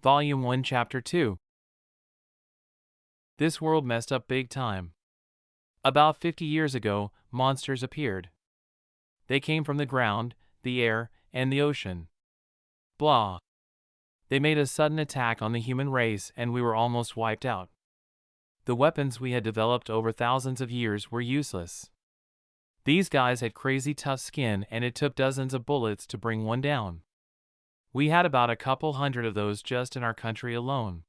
Volume 1 Chapter 2. This world messed up big time. About 50 years ago, monsters appeared. They came from the ground, the air, and the ocean. Blah. They made a sudden attack on the human race and we were almost wiped out. The weapons we had developed over thousands of years were useless. These guys had crazy tough skin and it took dozens of bullets to bring one down. We had about a couple hundred of those just in our country alone.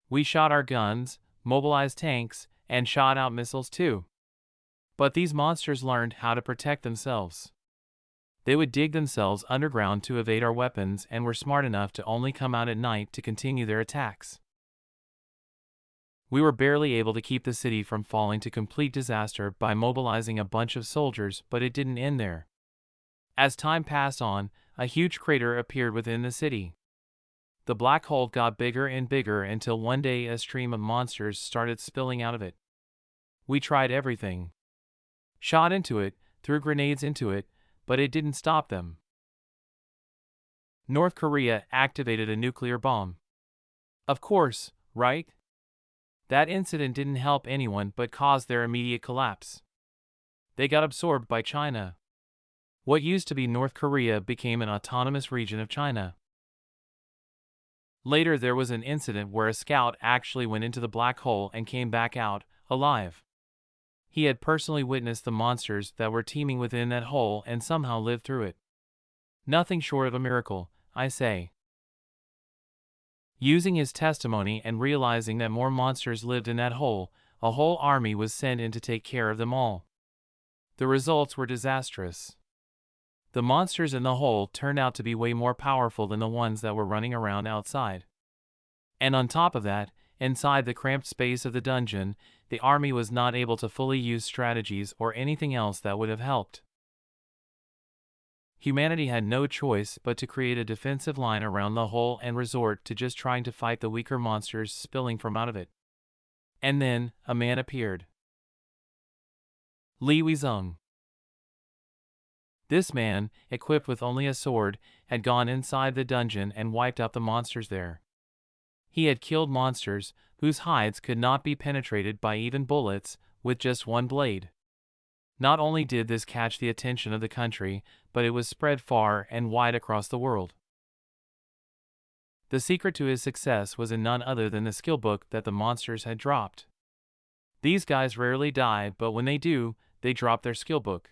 We shot our guns, mobilized tanks, and shot out missiles too. But these monsters learned how to protect themselves. They would dig themselves underground to evade our weapons and were smart enough to only come out at night to continue their attacks. We were barely able to keep the city from falling to complete disaster by mobilizing a bunch of soldiers, but it didn't end there. As time passed on, a huge crater appeared within the city. The black hole got bigger and bigger until one day a stream of monsters started spilling out of it. We tried everything. Shot into it, threw grenades into it, but it didn't stop them. North Korea activated a nuclear bomb. Of course, right? That incident didn't help anyone but caused their immediate collapse. They got absorbed by China. What used to be North Korea became an autonomous region of China. Later there was an incident where a scout actually went into the black hole and came back out, alive. He had personally witnessed the monsters that were teeming within that hole and somehow lived through it. Nothing short of a miracle, I say. Using his testimony and realizing that more monsters lived in that hole, a whole army was sent in to take care of them all. The results were disastrous. The monsters in the hole turned out to be way more powerful than the ones that were running around outside. And on top of that, inside the cramped space of the dungeon, the army was not able to fully use strategies or anything else that would have helped. Humanity had no choice but to create a defensive line around the hole and resort to just trying to fight the weaker monsters spilling from out of it. And then, a man appeared. Li Weizong. This man, equipped with only a sword, had gone inside the dungeon and wiped out the monsters there. He had killed monsters whose hides could not be penetrated by even bullets with just one blade. Not only did this catch the attention of the country, but it was spread far and wide across the world. The secret to his success was in none other than the skill book that the monsters had dropped. These guys rarely die, but when they do, they drop their skill book.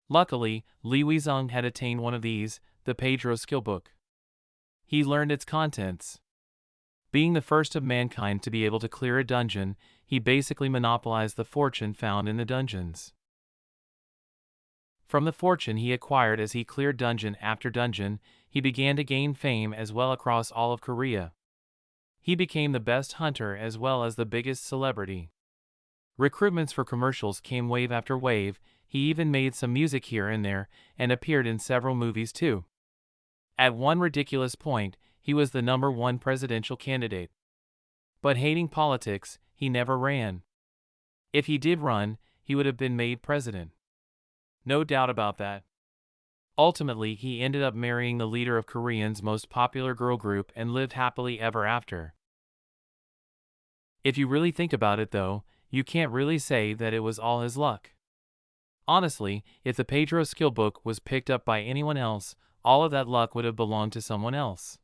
Luckily, Li Weizong had attained one of these, the Pedro skill book. He learned its contents. Being the first of mankind to be able to clear a dungeon, he basically monopolized the fortune found in the dungeons. From the fortune he acquired as he cleared dungeon after dungeon, he began to gain fame as well across all of Korea. He became the best hunter as well as the biggest celebrity. Recruitments for commercials came wave after wave. He even made some music here and there, and appeared in several movies too. At one ridiculous point, he was the #1 presidential candidate. But hating politics, he never ran. If he did run, he would have been made president. No doubt about that. Ultimately, he ended up marrying the leader of Korea's most popular girl group and lived happily ever after. If you really think about it though, you can't really say that it was all his luck. Honestly, if the Pedro skill book was picked up by anyone else, all of that luck would have belonged to someone else.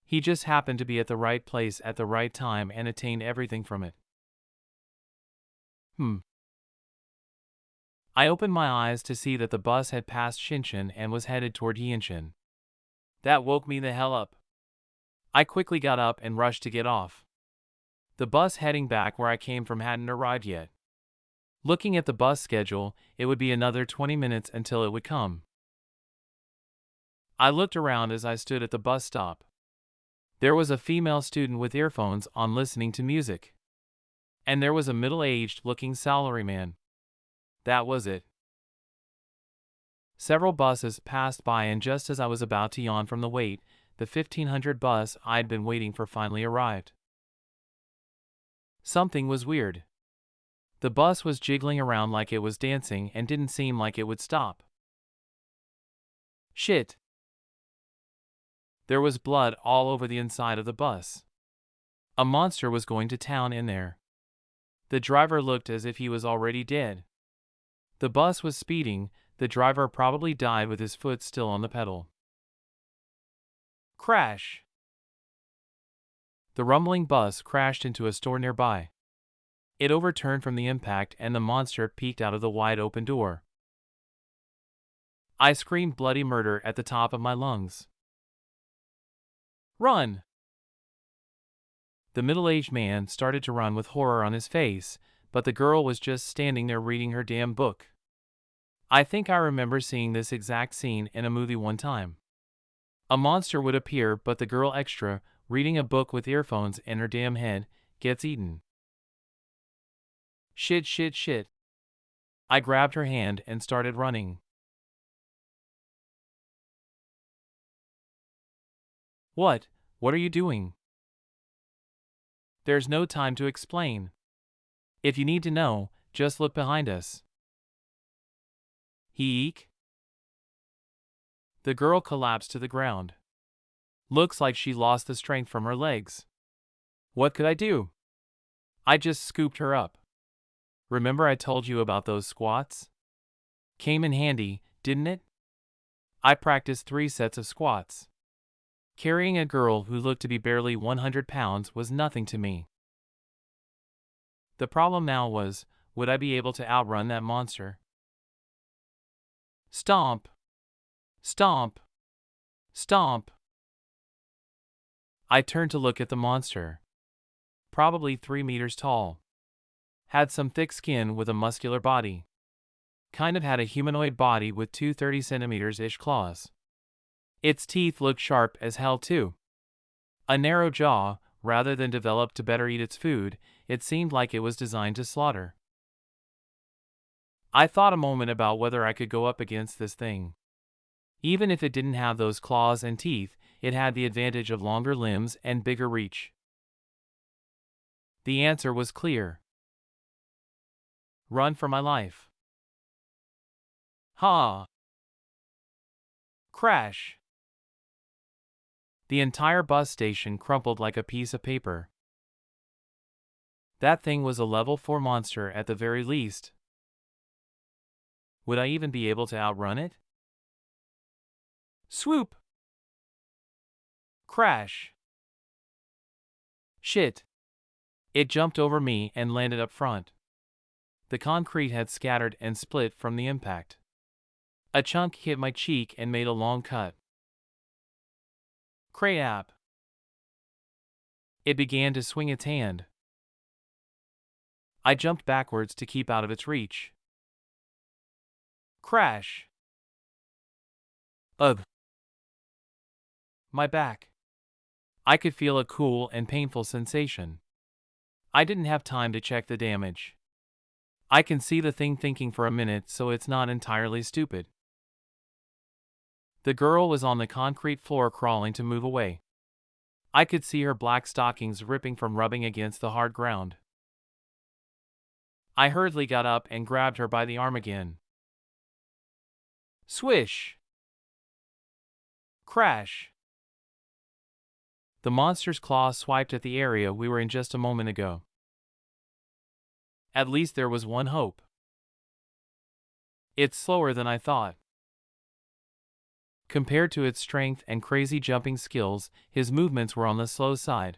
He just happened to be at the right place at the right time and attained everything from it. I opened my eyes to see that the bus had passed Shinshin and was headed toward Yinshin. That woke me the hell up. I quickly got up and rushed to get off. The bus heading back where I came from hadn't arrived yet. Looking at the bus schedule, it would be another 20 minutes until it would come. I looked around as I stood at the bus stop. There was a female student with earphones on listening to music. And there was a middle-aged looking salaryman. That was it. Several buses passed by and just as I was about to yawn from the wait, the 1500 bus I'd been waiting for finally arrived. Something was weird. The bus was jiggling around like it was dancing and didn't seem like it would stop. Shit. There was blood all over the inside of the bus. A monster was going to town in there. The driver looked as if he was already dead. The bus was speeding. The driver probably died with his foot still on the pedal. Crash! The rumbling bus crashed into a store nearby. It overturned from the impact and the monster peeked out of the wide open door. I screamed bloody murder at the top of my lungs. Run! The middle-aged man started to run with horror on his face, but the girl was just standing there reading her damn book. I think I remember seeing this exact scene in a movie one time. A monster would appear, but the girl extra, reading a book with earphones in her damn head, gets eaten. Shit, shit, shit. I grabbed her hand and started running. What are you doing? There's no time to explain. If you need to know, just look behind us. Eek. The girl collapsed to the ground. Looks like she lost the strength from her legs. What could I do? I just scooped her up. Remember I told you about those squats? Came in handy, didn't it? I practiced 3 sets of squats. Carrying a girl who looked to be barely 100 pounds was nothing to me. The problem now was, would I be able to outrun that monster? Stomp! Stomp! Stomp! I turned to look at the monster. Probably 3 meters tall. Had some thick skin with a muscular body. Kind of had a humanoid body with 2 30-centimeters-ish claws. Its teeth looked sharp as hell too. A narrow jaw, rather than developed to better eat its food, it seemed like it was designed to slaughter. I thought a moment about whether I could go up against this thing. Even if it didn't have those claws and teeth, it had the advantage of longer limbs and bigger reach. The answer was clear. Run for my life. Ha! Crash! The entire bus station crumpled like a piece of paper. That thing was a level 4 monster at the very least. Would I even be able to outrun it? Swoop! Crash! Shit! It jumped over me and landed up front. The concrete had scattered and split from the impact. A chunk hit my cheek and made a long cut. Crap! It began to swing its hand. I jumped backwards to keep out of its reach. Crash! Ugh! My back. I could feel a cool and painful sensation. I didn't have time to check the damage. I can see the thing thinking for a minute, so it's not entirely stupid. The girl was on the concrete floor crawling to move away. I could see her black stockings ripping from rubbing against the hard ground. I hurriedly got up and grabbed her by the arm again. Swish! Crash! The monster's claw swiped at the area we were in just a moment ago. At least there was one hope. It's slower than I thought. Compared to its strength and crazy jumping skills, his movements were on the slow side.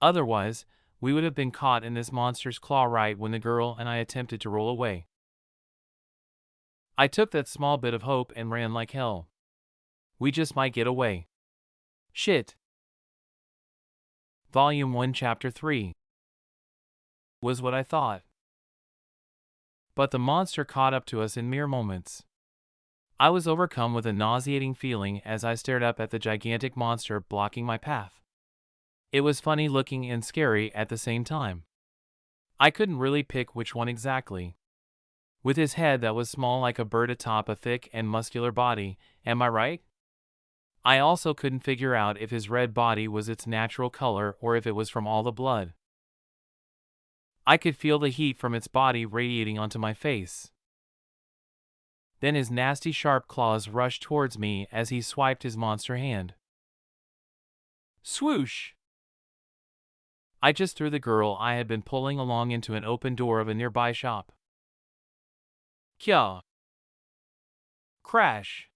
Otherwise, we would have been caught in this monster's claw right when the girl and I attempted to roll away. I took that small bit of hope and ran like hell. We just might get away. Shit. Volume 1 Chapter 3 was what I thought. But the monster caught up to us in mere moments. I was overcome with a nauseating feeling as I stared up at the gigantic monster blocking my path. It was funny looking and scary at the same time. I couldn't really pick which one exactly. With his head that was small like a bird atop a thick and muscular body, am I right? I also couldn't figure out if his red body was its natural color or if it was from all the blood. I could feel the heat from its body radiating onto my face. Then his nasty sharp claws rushed towards me as he swiped his monster hand. Swoosh! I just threw the girl I had been pulling along into an open door of a nearby shop. Kya! Crash!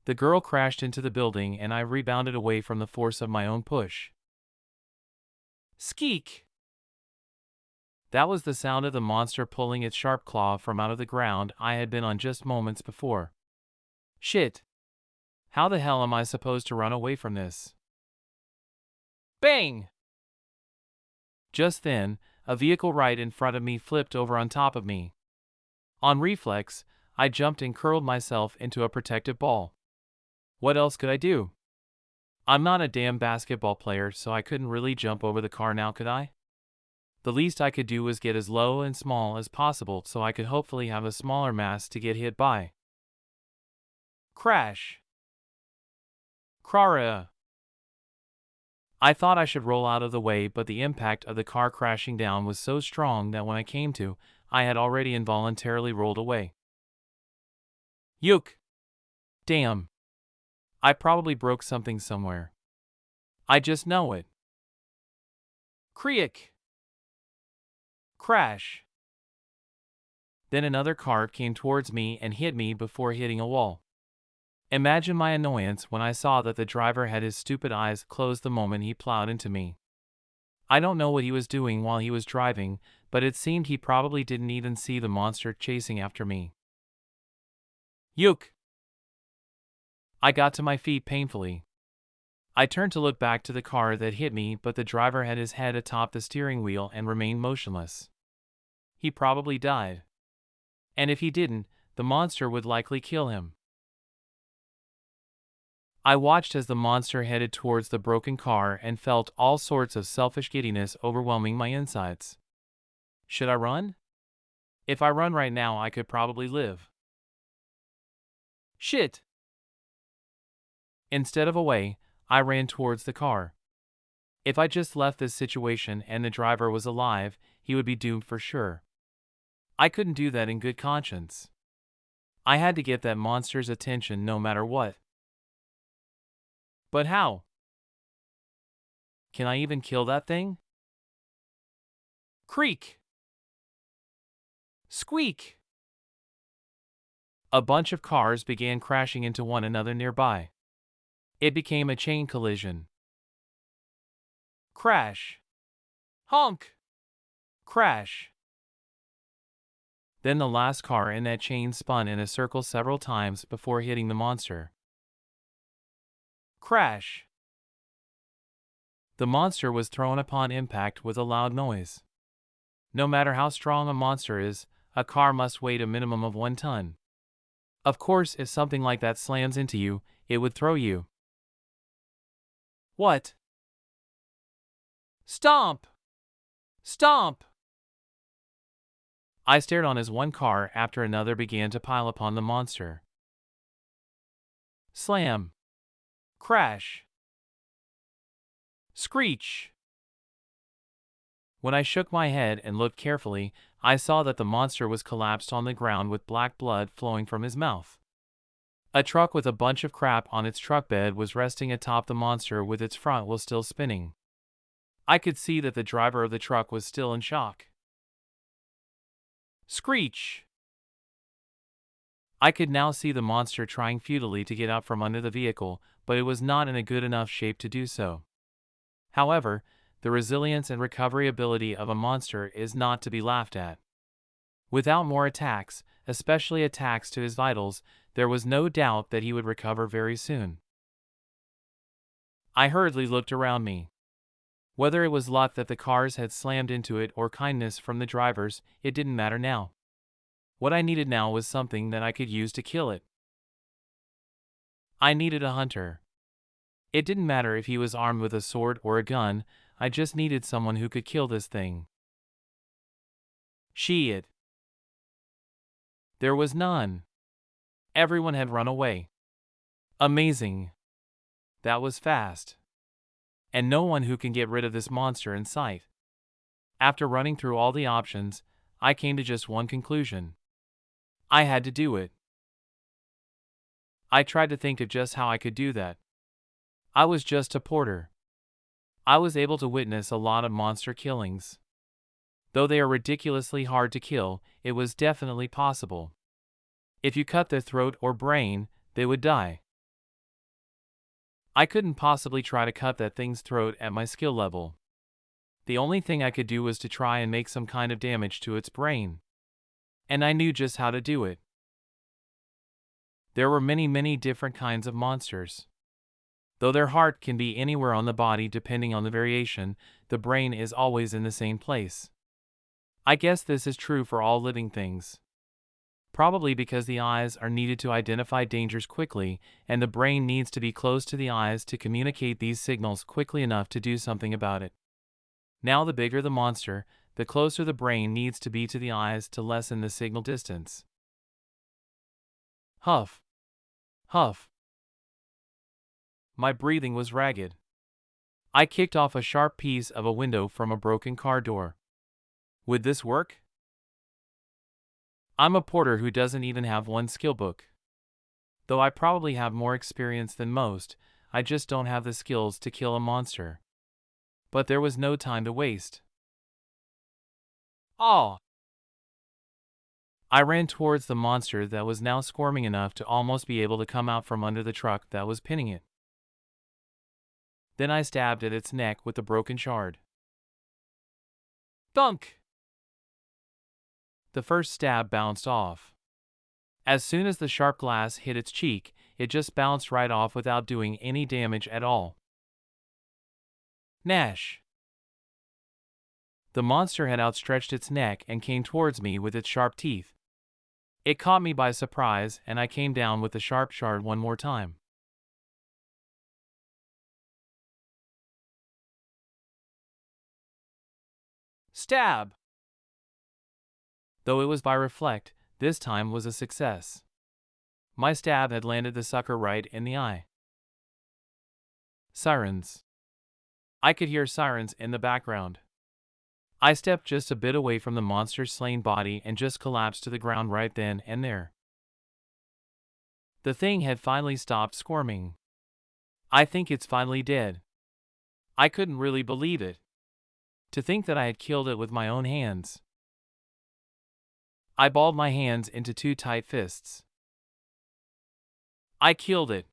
The girl crashed into the building and I rebounded away from the force of my own push. Skeek! That was the sound of the monster pulling its sharp claw from out of the ground I had been on just moments before. Shit! How the hell am I supposed to run away from this? Bang! Just then, a vehicle right in front of me flipped over on top of me. On reflex, I jumped and curled myself into a protective ball. What else could I do? I'm not a damn basketball player, so I couldn't really jump over the car now, could I? The least I could do was get as low and small as possible so I could hopefully have a smaller mass to get hit by. Crash! Krara! I thought I should roll out of the way, but the impact of the car crashing down was so strong that when I came to, I had already involuntarily rolled away. Yook! Damn! I probably broke something somewhere. I just know it. Creak! Crash! Then another car came towards me and hit me before hitting a wall. Imagine my annoyance when I saw that the driver had his stupid eyes closed the moment he plowed into me. I don't know what he was doing while he was driving, but it seemed he probably didn't even see the monster chasing after me. Yook! I got to my feet painfully. I turned to look back to the car that hit me, but the driver had his head atop the steering wheel and remained motionless. He probably died. And if he didn't, the monster would likely kill him. I watched as the monster headed towards the broken car and felt all sorts of selfish giddiness overwhelming my insides. Should I run? If I run right now, I could probably live. Shit! Instead of away, I ran towards the car. If I just left this situation and the driver was alive, he would be doomed for sure. I couldn't do that in good conscience. I had to get that monster's attention no matter what. But how? Can I even kill that thing? Creak! Squeak! A bunch of cars began crashing into one another nearby. It became a chain collision. Crash! Honk! Crash! Then the last car in that chain spun in a circle several times before hitting the monster. Crash! The monster was thrown upon impact with a loud noise. No matter how strong a monster is, a car must weigh a minimum of 1 ton. Of course, if something like that slams into you, it would throw you. What? Stomp! Stomp! I stared on as one car after another began to pile upon the monster. Slam! Crash! Screech! When I shook my head and looked carefully, I saw that the monster was collapsed on the ground with black blood flowing from his mouth. A truck with a bunch of crap on its truck bed was resting atop the monster with its front wheel still spinning. I could see that the driver of the truck was still in shock. Screech! I could now see the monster trying futilely to get out from under the vehicle, but it was not in a good enough shape to do so. However, the resilience and recovery ability of a monster is not to be laughed at. Without more attacks, especially attacks to his vitals, there was no doubt that he would recover very soon. I hurriedly looked around me. Whether it was luck that the cars had slammed into it or kindness from the drivers, it didn't matter now. What I needed now was something that I could use to kill it. I needed a hunter. It didn't matter if he was armed with a sword or a gun, I just needed someone who could kill this thing. Shit. There was none. Everyone had run away. Amazing. That was fast. And no one who can get rid of this monster in sight. After running through all the options, I came to just one conclusion. I had to do it. I tried to think of just how I could do that. I was just a porter. I was able to witness a lot of monster killings. Though they are ridiculously hard to kill, it was definitely possible. If you cut their throat or brain, they would die. I couldn't possibly try to cut that thing's throat at my skill level. The only thing I could do was to try and make some kind of damage to its brain. And I knew just how to do it. There were many different kinds of monsters. Though their heart can be anywhere on the body depending on the variation, the brain is always in the same place. I guess this is true for all living things. Probably because the eyes are needed to identify dangers quickly, and the brain needs to be close to the eyes to communicate these signals quickly enough to do something about it. Now the bigger the monster, the closer the brain needs to be to the eyes to lessen the signal distance. Huff. Huff. My breathing was ragged. I kicked off a sharp piece of a window from a broken car door. Would this work? I'm a porter who doesn't even have one skill book. Though I probably have more experience than most, I just don't have the skills to kill a monster. But there was no time to waste. Oh! I ran towards the monster that was now squirming enough to almost be able to come out from under the truck that was pinning it. Then I stabbed at its neck with the broken shard. Thunk! The first stab bounced off. As soon as the sharp glass hit its cheek, it just bounced right off without doing any damage at all. Gnash! The monster had outstretched its neck and came towards me with its sharp teeth. It caught me by surprise, and I came down with the sharp shard one more time. Stab! Though it was by reflect, this time was a success. My stab had landed the sucker right in the eye. Sirens. I could hear sirens in the background. I stepped just a bit away from the monster's slain body and just collapsed to the ground right then and there. The thing had finally stopped squirming. I think it's finally dead. I couldn't really believe it. To think that I had killed it with my own hands. I balled my hands into two tight fists. I killed it.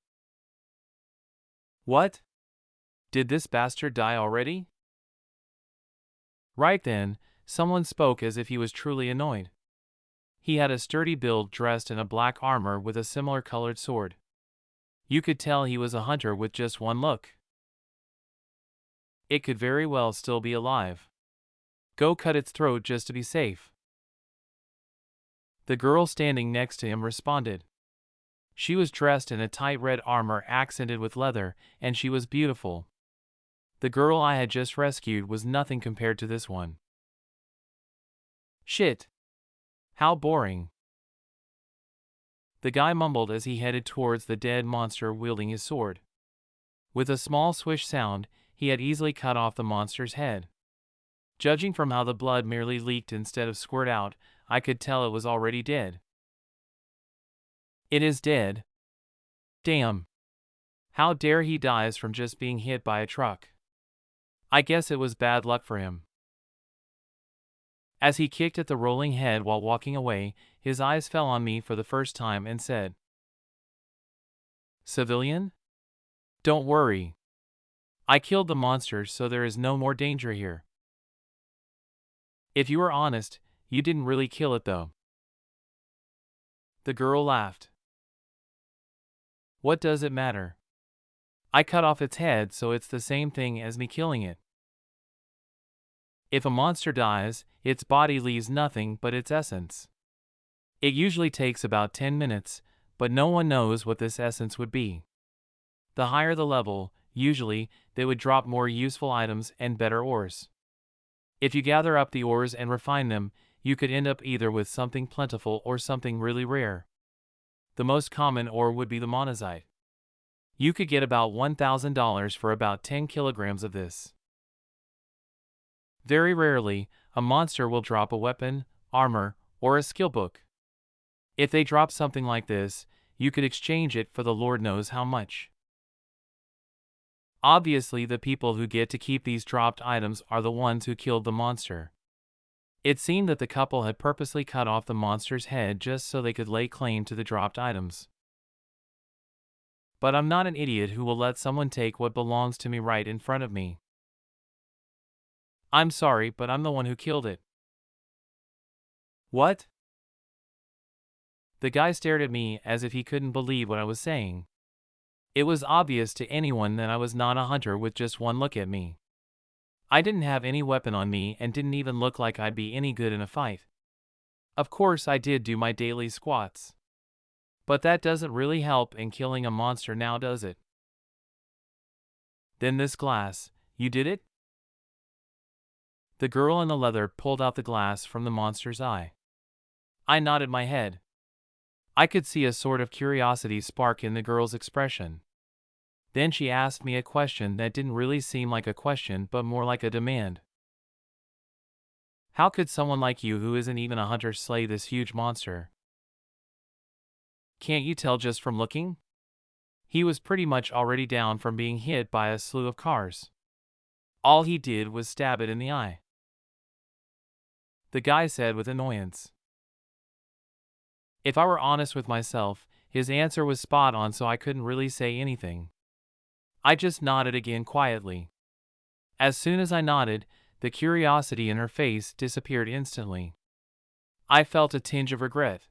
What? Did this bastard die already? Right then, someone spoke as if he was truly annoyed. He had a sturdy build dressed in a black armor with a similar colored sword. You could tell he was a hunter with just one look. It could very well still be alive. Go cut its throat just to be safe. The girl standing next to him responded. She was dressed in a tight red armor accented with leather, and she was beautiful. The girl I had just rescued was nothing compared to this one. Shit. How boring. The guy mumbled as he headed towards the dead monster wielding his sword. With a small swish sound, he had easily cut off the monster's head. Judging from how the blood merely leaked instead of squirt out, I could tell it was already dead. It is dead. Damn. How dare he dies from just being hit by a truck. I guess it was bad luck for him. As he kicked at the rolling head while walking away, his eyes fell on me for the first time and said, "Civilian? Don't worry. I killed the monster, so there is no more danger here. If you are honest, you didn't really kill it though." The girl laughed. What does it matter? I cut off its head, so it's the same thing as me killing it. If a monster dies, its body leaves nothing but its essence. It usually takes about 10 minutes, but no one knows what this essence would be. The higher the level, usually, they would drop more useful items and better ores. If you gather up the ores and refine them, you could end up either with something plentiful or something really rare. The most common ore would be the monazite. You could get about $1,000 for about 10 kilograms of this. Very rarely, a monster will drop a weapon, armor, or a skill book. If they drop something like this, you could exchange it for the Lord knows how much. Obviously, the people who get to keep these dropped items are the ones who killed the monster. It seemed that the couple had purposely cut off the monster's head just so they could lay claim to the dropped items. But I'm not an idiot who will let someone take what belongs to me right in front of me. I'm sorry, but I'm the one who killed it. What? The guy stared at me as if he couldn't believe what I was saying. It was obvious to anyone that I was not a hunter with just one look at me. I didn't have any weapon on me and didn't even look like I'd be any good in a fight. Of course, I did do my daily squats. But that doesn't really help in killing a monster now, does it? Then this glass, you did it? The girl in the leather pulled out the glass from the monster's eye. I nodded my head. I could see a sort of curiosity spark in the girl's expression. Then she asked me a question that didn't really seem like a question but more like a demand. How could someone like you who isn't even a hunter slay this huge monster? Can't you tell just from looking? He was pretty much already down from being hit by a slew of cars. All he did was stab it in the eye. The guy said with annoyance. If I were honest with myself, his answer was spot on, so I couldn't really say anything. I just nodded again quietly. As soon as I nodded, the curiosity in her face disappeared instantly. I felt a tinge of regret.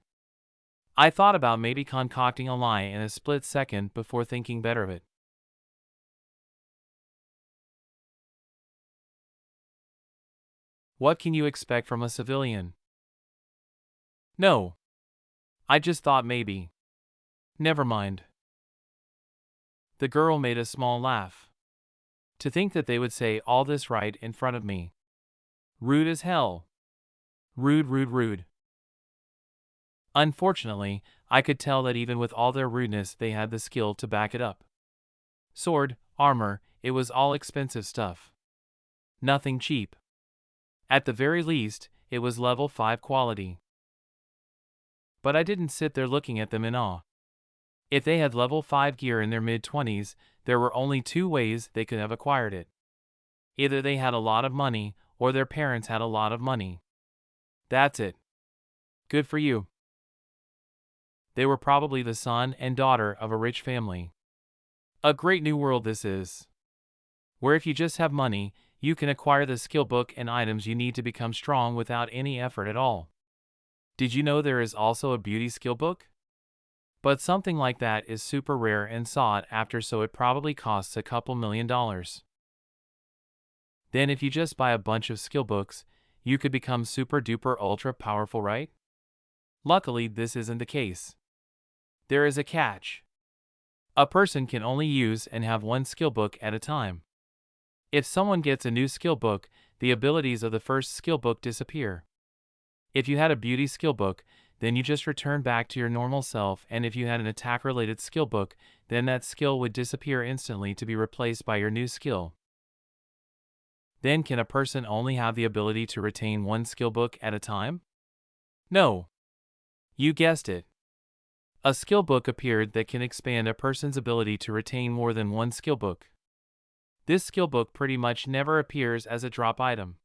I thought about maybe concocting a lie in a split second before thinking better of it. What can you expect from a civilian? No. I just thought maybe. Never mind. The girl made a small laugh. To think that they would say all this right in front of me. Rude as hell. Rude, rude, rude. Unfortunately, I could tell that even with all their rudeness they had the skill to back it up. Sword, armor, it was all expensive stuff. Nothing cheap. At the very least, it was level 5 quality. But I didn't sit there looking at them in awe. If they had level 5 gear in their mid-20s, there were only 2 ways they could have acquired it. Either they had a lot of money, or their parents had a lot of money. That's it. Good for you. They were probably the son and daughter of a rich family. A great new world this is. Where if you just have money, you can acquire the skill book and items you need to become strong without any effort at all. Did you know there is also a beauty skill book? But something like that is super rare and sought after, so it probably costs a couple $1,000,000. Then if you just buy a bunch of skill books, you could become super duper ultra powerful, right? Luckily, this isn't the case. There is a catch. A person can only use and have one skill book at a time. If someone gets a new skill book, the abilities of the first skill book disappear. If you had a beauty skill book, then you just return back to your normal self, and if you had an attack-related skill book, then that skill would disappear instantly to be replaced by your new skill. Then can a person only have the ability to retain one skill book at a time? No. You guessed it. A skill book appeared that can expand a person's ability to retain more than one skill book. This skill book pretty much never appears as a drop item.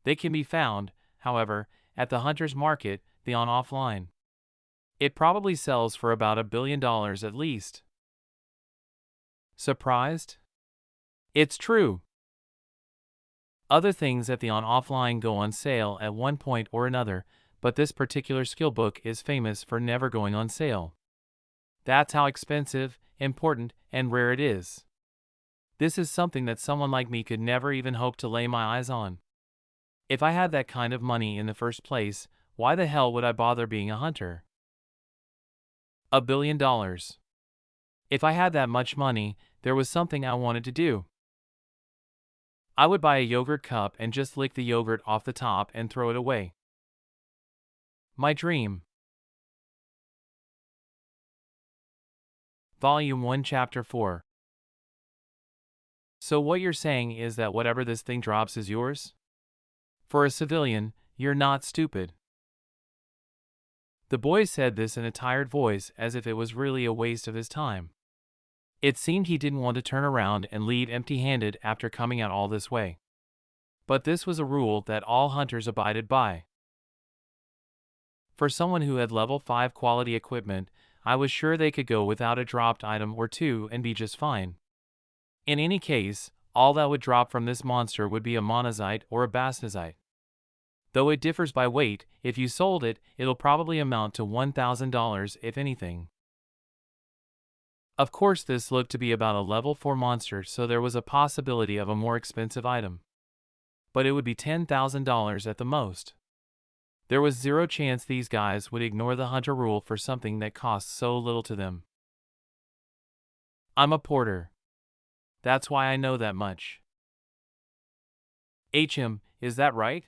They can be found, however, at the hunter's market, the on-off line. It probably sells for about $1 billion at least. Surprised? It's true. Other things at the on-off line go on sale at one point or another, but this particular skill book is famous for never going on sale. That's how expensive, important, and rare it is. This is something that someone like me could never even hope to lay my eyes on. If I had that kind of money in the first place, why the hell would I bother being a hunter? $1 billion. If I had that much money, there was something I wanted to do. I would buy a yogurt cup and just lick the yogurt off the top and throw it away. My dream. Volume 1, Chapter 4. So what you're saying is that whatever this thing drops is yours? For a civilian, you're not stupid. The boy said this in a tired voice, as if it was really a waste of his time. It seemed he didn't want to turn around and leave empty-handed after coming out all this way. But this was a rule that all hunters abided by. For someone who had level 5 quality equipment, I was sure they could go without a dropped item or two and be just fine. In any case, all that would drop from this monster would be a monazite or a basnazite. Though it differs by weight, if you sold it, it'll probably amount to $1,000 if anything. Of course, this looked to be about a level 4 monster, so there was a possibility of a more expensive item. But it would be $10,000 at the most. There was zero chance these guys would ignore the hunter rule for something that costs so little to them. I'm a porter. That's why I know that much. Is that right?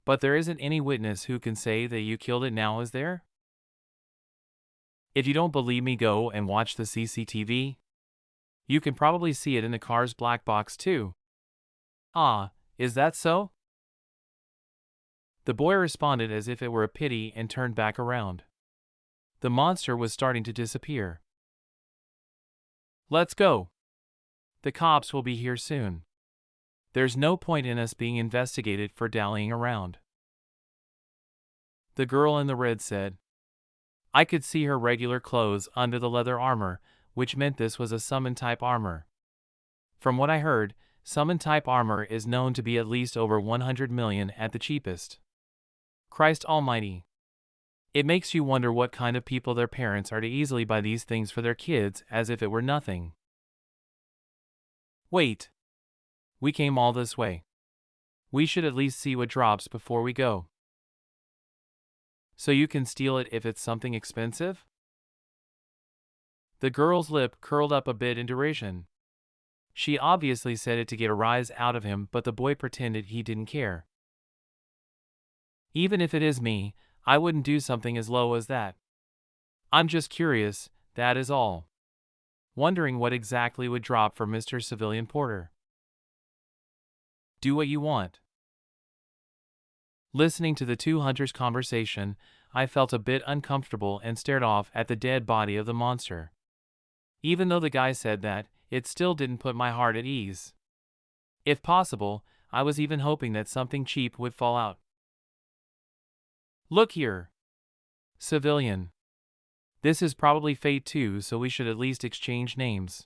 But there isn't any witness who can say that you killed it now, is there? If you don't believe me, go and watch the CCTV. You can probably see it in the car's black box too. Ah, is that so? The boy responded as if it were a pity and turned back around. The monster was starting to disappear. Let's go. The cops will be here soon. There's no point in us being investigated for dallying around. The girl in the red said. I could see her regular clothes under the leather armor, which meant this was a summon-type armor. From what I heard, summon-type armor is known to be at least over 100 million at the cheapest. Christ almighty. It makes you wonder what kind of people their parents are to easily buy these things for their kids as if it were nothing. Wait. We came all this way. We should at least see what drops before we go. So you can steal it if it's something expensive? The girl's lip curled up a bit in derision. She obviously said it to get a rise out of him, but the boy pretended he didn't care. Even if it is me, I wouldn't do something as low as that. I'm just curious, that is all. Wondering what exactly would drop for Mr. Civilian Porter. Do what you want. Listening to the two hunters' conversation, I felt a bit uncomfortable and stared off at the dead body of the monster. Even though the guy said that, it still didn't put my heart at ease. If possible, I was even hoping that something cheap would fall out. Look here. Civilian. This is probably fate too, so we should at least exchange names.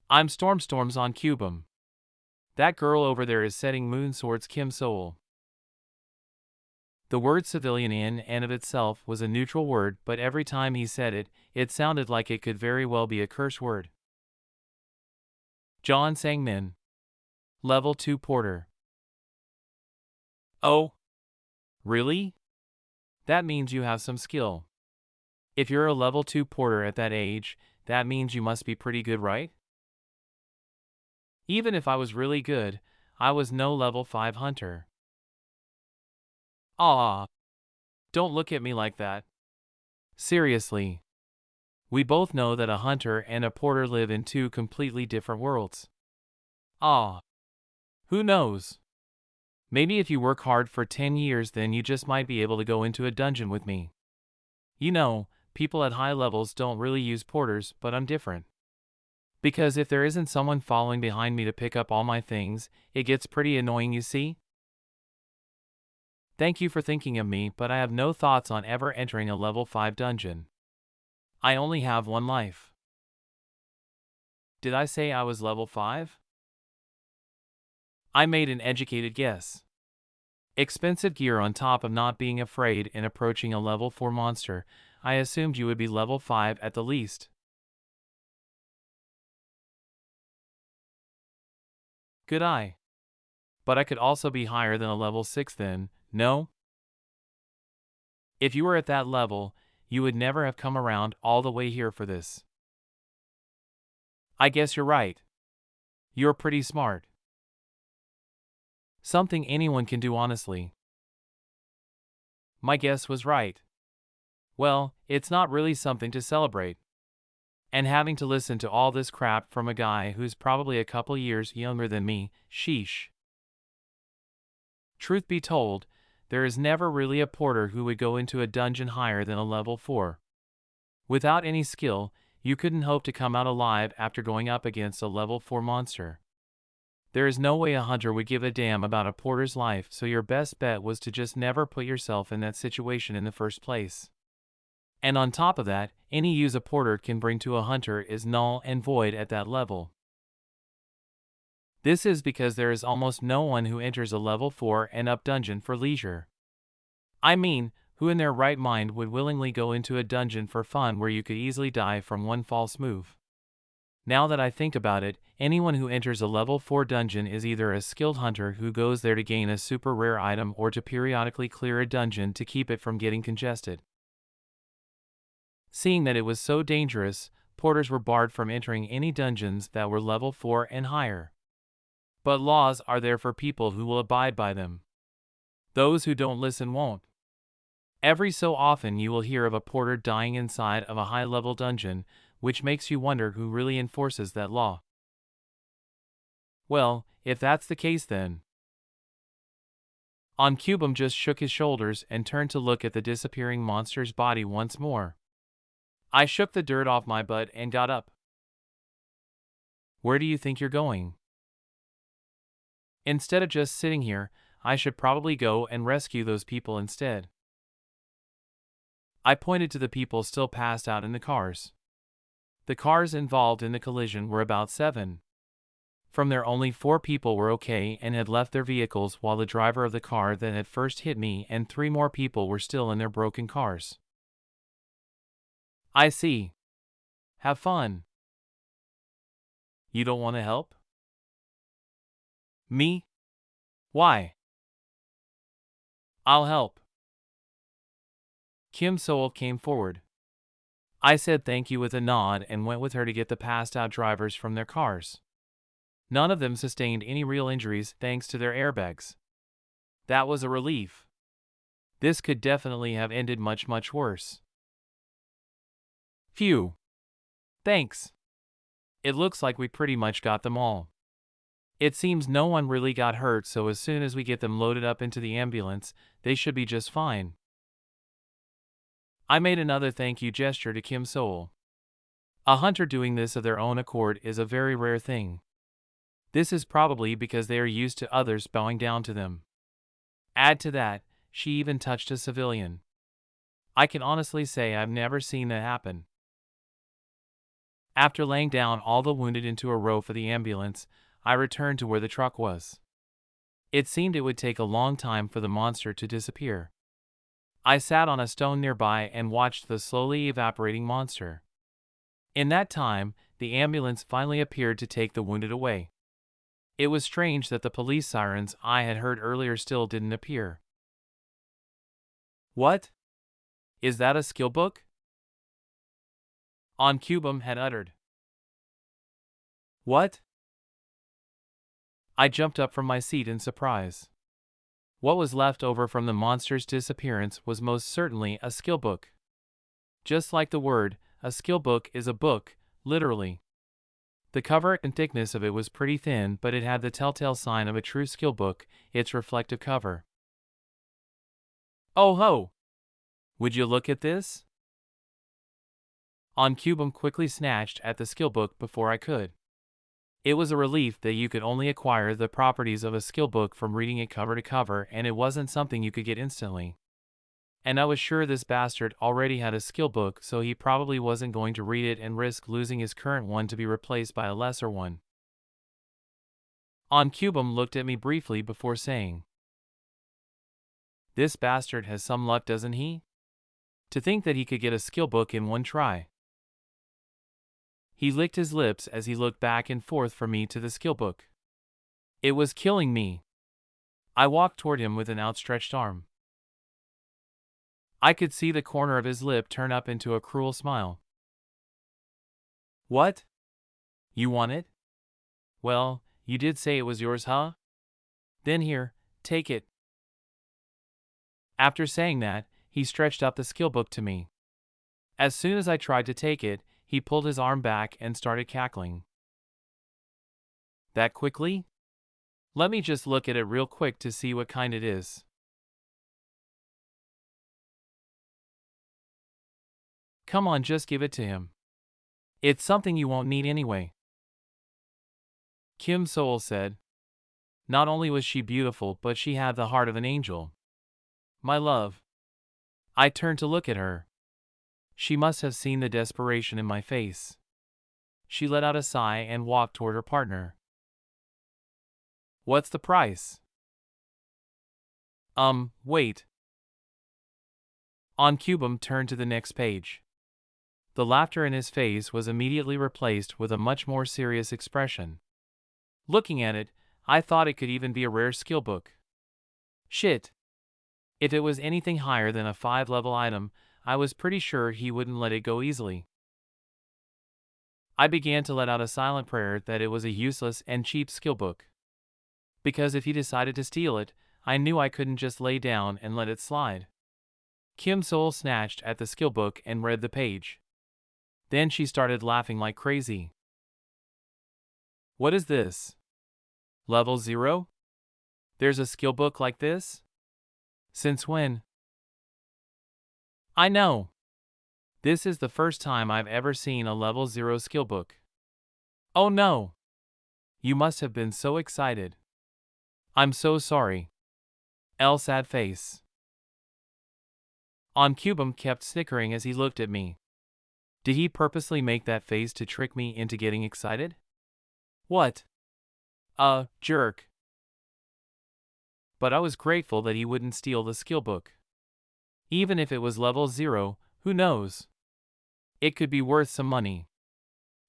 I'm Storms on Cubum. That girl over there is setting moon swords Kim Soul. The word civilian in and of itself was a neutral word, but every time he said it, it sounded like it could very well be a curse word. John Sangmin. Level 2 Porter. Oh? Really? That means you have some skill. If you're a level 2 porter at that age, that means you must be pretty good, right? Even if I was really good, I was no level 5 hunter. Ah, don't look at me like that. Seriously. We both know that a hunter and a porter live in two completely different worlds. Ah. Who knows? Maybe if you work hard for 10 years, then you just might be able to go into a dungeon with me. You know, people at high levels don't really use porters, but I'm different. Because if there isn't someone following behind me to pick up all my things, it gets pretty annoying, you see? Thank you for thinking of me, but I have no thoughts on ever entering a level 5 dungeon. I only have one life. Did I say I was level 5? I made an educated guess. Expensive gear on top of not being afraid in approaching a level 4 monster, I assumed you would be level 5 at the least. Good eye. But I could also be higher than a level 6 then, no? If you were at that level, you would never have come around all the way here for this. I guess you're right. You're pretty smart. Something anyone can do honestly. My guess was right. Well, it's not really something to celebrate. And having to listen to all this crap from a guy who's probably a couple years younger than me, sheesh. Truth be told, there is never really a porter who would go into a dungeon higher than a level 4. Without any skill, you couldn't hope to come out alive after going up against a level 4 monster. There is no way a hunter would give a damn about a porter's life, so your best bet was to just never put yourself in that situation in the first place. And on top of that, any use a porter can bring to a hunter is null and void at that level. This is because there is almost no one who enters a level 4 and up dungeon for leisure. I mean, who in their right mind would willingly go into a dungeon for fun where you could easily die from one false move? Now that I think about it, anyone who enters a level 4 dungeon is either a skilled hunter who goes there to gain a super rare item or to periodically clear a dungeon to keep it from getting congested. Seeing that it was so dangerous, porters were barred from entering any dungeons that were level 4 and higher. But laws are there for people who will abide by them. Those who don't listen won't. Every so often you will hear of a porter dying inside of a high-level dungeon, which makes you wonder who really enforces that law. Well, if that's the case then. Cubum just shook his shoulders and turned to look at the disappearing monster's body once more. I shook the dirt off my butt and got up. Where do you think you're going? Instead of just sitting here, I should probably go and rescue those people instead. I pointed to the people still passed out in the cars. The cars involved in the collision were about 7. From there, only 4 people were okay and had left their vehicles, while the driver of the car that had first hit me and 3 more people were still in their broken cars. I see. Have fun. You don't want to help? Me? Why? I'll help. Kim Soul came forward. I said thank you with a nod and went with her to get the passed out drivers from their cars. None of them sustained any real injuries thanks to their airbags. That was a relief. This could definitely have ended much worse. Phew. Thanks. It looks like we pretty much got them all. It seems no one really got hurt, so as soon as we get them loaded up into the ambulance, they should be just fine. I made another thank you gesture to Kim Soul. A hunter doing this of their own accord is a very rare thing. This is probably because they are used to others bowing down to them. Add to that, she even touched a civilian. I can honestly say I've never seen that happen. After laying down all the wounded into a row for the ambulance, I returned to where the truck was. It seemed it would take a long time for the monster to disappear. I sat on a stone nearby and watched the slowly evaporating monster. In that time, the ambulance finally appeared to take the wounded away. It was strange that the police sirens I had heard earlier still didn't appear. What? Is that a skill book? Cubum had uttered. What? I jumped up from my seat in surprise. What was left over from the monster's disappearance was most certainly a skill book. Just like the word, a skill book is a book, literally. The cover and thickness of it was pretty thin, but it had the telltale sign of a true skill book, its reflective cover. Oh ho! Would you look at this? Cubum quickly snatched at the skill book before I could. It was a relief that you could only acquire the properties of a skill book from reading it cover to cover, and it wasn't something you could get instantly. And I was sure this bastard already had a skill book, so he probably wasn't going to read it and risk losing his current one to be replaced by a lesser one. Cubum looked at me briefly before saying, "This bastard has some luck, doesn't he? To think that he could get a skill book in one try." He licked his lips as he looked back and forth from me to the skill book. It was killing me. I walked toward him with an outstretched arm. I could see the corner of his lip turn up into a cruel smile. What? You want it? Well, you did say it was yours, huh? Then here, take it. After saying that, he stretched out the skill book to me. As soon as I tried to take it, he pulled his arm back and started cackling. That quickly? Let me just look at it real quick to see what kind it is. Come on, just give it to him. It's something you won't need anyway. Kim Soul said. Not only was she beautiful, but she had the heart of an angel. My love. I turned to look at her. She must have seen the desperation in my face. She let out a sigh and walked toward her partner. What's the price? Wait. Cubum turned to the next page. The laughter in his face was immediately replaced with a much more serious expression. Looking at it, I thought it could even be a rare skill book. Shit. If it was anything higher than a 5-level item, I was pretty sure he wouldn't let it go easily. I began to let out a silent prayer that it was a useless and cheap skill book. Because if he decided to steal it, I knew I couldn't just lay down and let it slide. Kim Soul snatched at the skill book and read the page. Then she started laughing like crazy. What is this? Level 0? There's a skill book like this? Since when? I know. This is the first time I've ever seen a level 0 skill book. Oh no! You must have been so excited. I'm so sorry. Sad face. Cubum kept snickering as he looked at me. Did he purposely make that face to trick me into getting excited? What? Jerk. But I was grateful that he wouldn't steal the skill book. Even if it was level 0, who knows? It could be worth some money.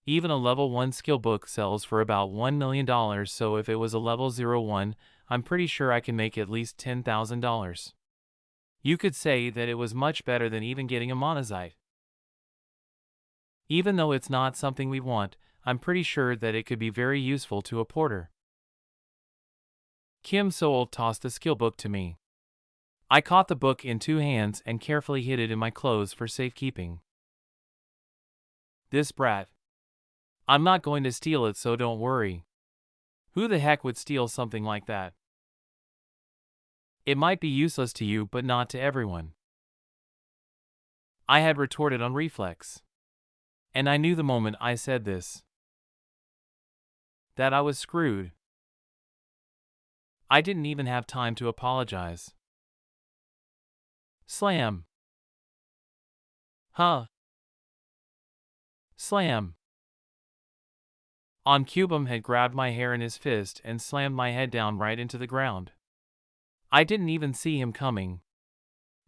Even a level 1 skill book sells for about $1 million, so if it was a level 01, I'm pretty sure I can make at least $10,000. You could say that it was much better than even getting a monazite. Even though it's not something we want, I'm pretty sure that it could be very useful to a porter. Kim Soul tossed the skill book to me. I caught the book in 2 hands and carefully hid it in my clothes for safekeeping. This brat. I'm not going to steal it, so don't worry. Who the heck would steal something like that? It might be useless to you, but not to everyone. I had retorted on reflex. And I knew the moment I said this that I was screwed. I didn't even have time to apologize. Slam. Huh. Slam. Cubum had grabbed my hair in his fist and slammed my head down right into the ground. I didn't even see him coming.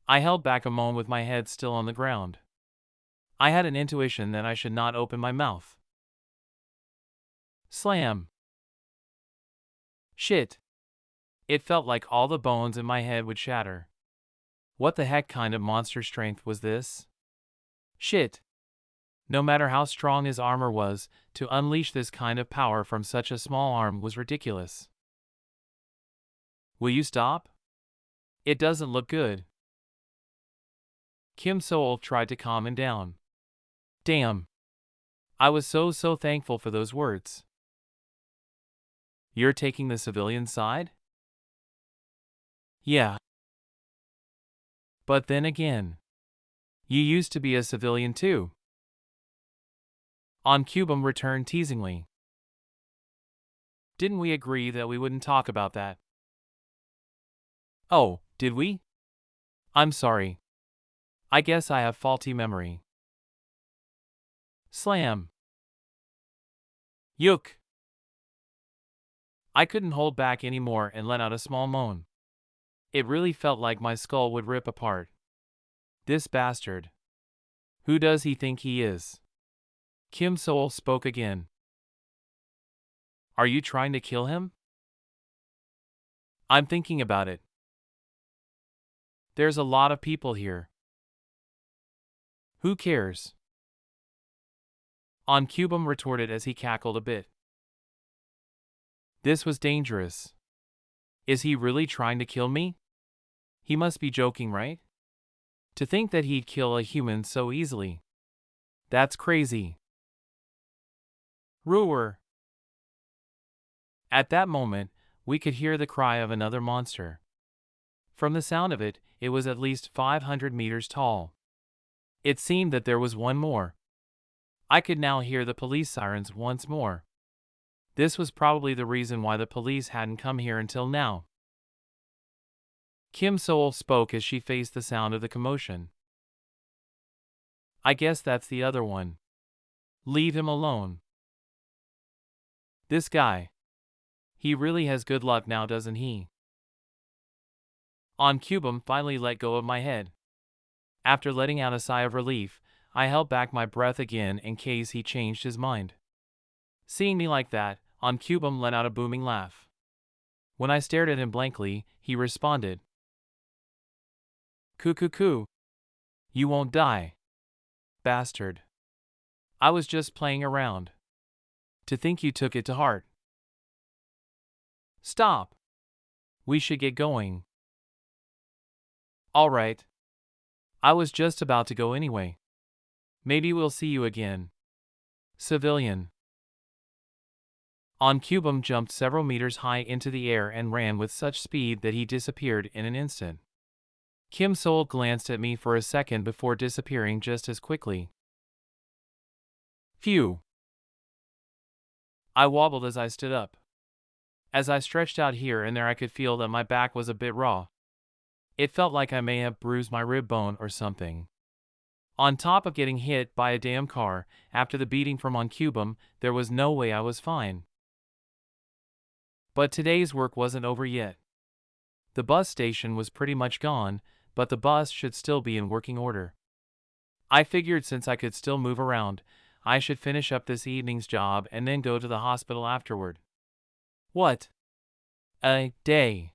I held back a moment with my head still on the ground. I had an intuition that I should not open my mouth. Slam. Shit. It felt like all the bones in my head would shatter. What the heck kind of monster strength was this? Shit. No matter how strong his armor was, to unleash this kind of power from such a small arm was ridiculous. Will you stop? It doesn't look good. Kim Soul tried to calm him down. Damn. I was so thankful for those words. You're taking the civilian side? Yeah. But then again, you used to be a civilian too. Cubum returned teasingly. Didn't we agree that we wouldn't talk about that? Oh, did we? I'm sorry. I guess I have faulty memory. Slam. Yook. I couldn't hold back anymore and let out a small moan. It really felt like my skull would rip apart. This bastard. Who does he think he is? Kim Soul spoke again. Are you trying to kill him? I'm thinking about it. There's a lot of people here. Who cares? Cubum retorted as he cackled a bit. This was dangerous. Is he really trying to kill me? He must be joking, right? To think that he'd kill a human so easily. That's crazy. Roar. At that moment, we could hear the cry of another monster. From the sound of it, it was at least 500 meters tall. It seemed that there was one more. I could now hear the police sirens once more. This was probably the reason why the police hadn't come here until now. Kim Seol spoke as she faced the sound of the commotion. I guess that's the other one. Leave him alone. This guy. He really has good luck now, doesn't he? Cubum finally let go of my head. After letting out a sigh of relief, I held back my breath again in case he changed his mind. Seeing me like that, Cubum let out a booming laugh. When I stared at him blankly, he responded. Coo. You won't die. Bastard. I was just playing around. To think you took it to heart. Stop. We should get going. All right. I was just about to go anyway. Maybe we'll see you again. Civilian. Cubum jumped several meters high into the air and ran with such speed that he disappeared in an instant. Kim Seol glanced at me for a second before disappearing just as quickly. Phew. I wobbled as I stood up. As I stretched out here and there, I could feel that my back was a bit raw. It felt like I may have bruised my rib bone or something. On top of getting hit by a damn car, after the beating from Cubum, there was no way I was fine. But today's work wasn't over yet. The bus station was pretty much gone, but the bus should still be in working order. I figured since I could still move around, I should finish up this evening's job and then go to the hospital afterward. What a day!